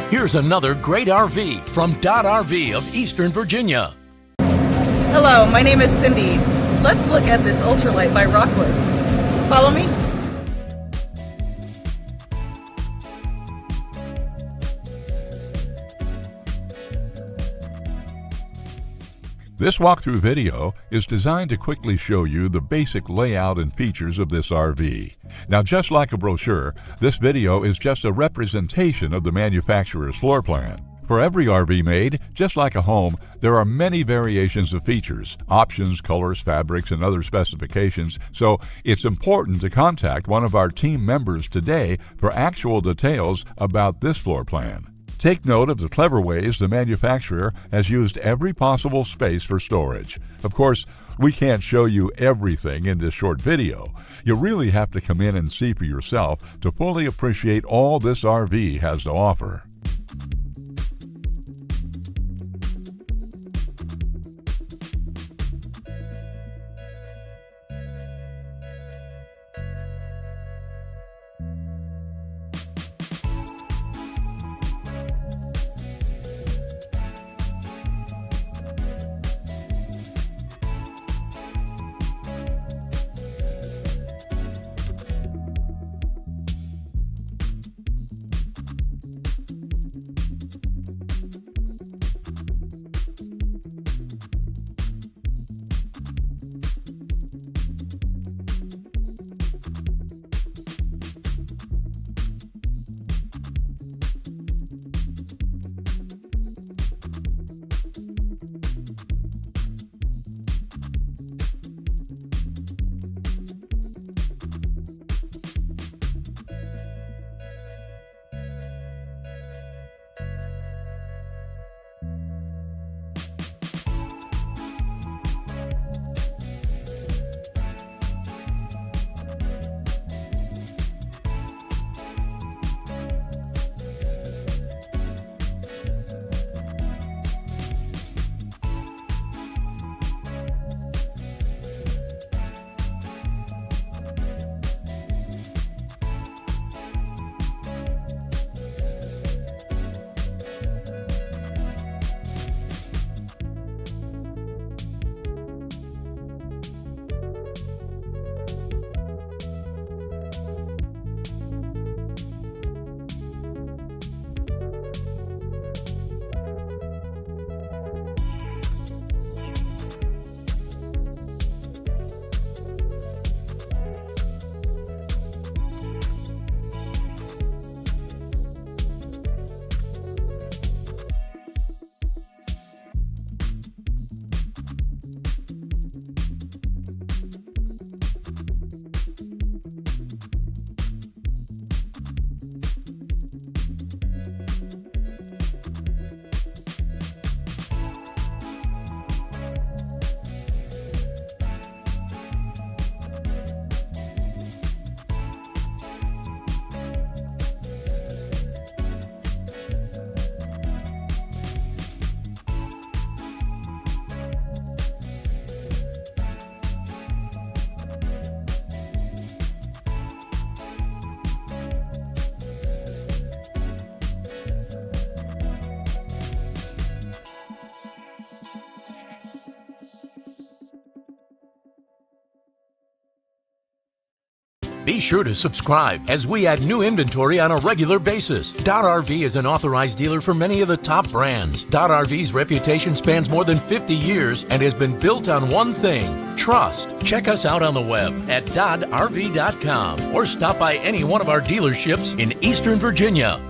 Here's another great RV from Dodd RV of Eastern Virginia. Hello, my name is Cindy. Let's look at this ultralight by Rockwood. Follow me. This walkthrough video is designed to quickly show you the basic layout and features of this RV. Now, just like a brochure, this video is just a representation of the manufacturer's floor plan. For every RV made, just like a home, there are many variations of features, options, colors, fabrics, and other specifications, so it's important to contact one of our team members today for actual details about this floor plan. Take note of the clever ways the manufacturer has used every possible space for storage. Of course, we can't show you everything in this short video. You really have to come in and see for yourself to fully appreciate all this RV has to offer. Be sure to subscribe as we add new inventory on a regular basis. Dodd RV is an authorized dealer for many of the top brands. Dodd RV's reputation spans more than 50 years and has been built on one thing: trust. Check us out on the web at doddrv.com or stop by any one of our dealerships in Eastern Virginia.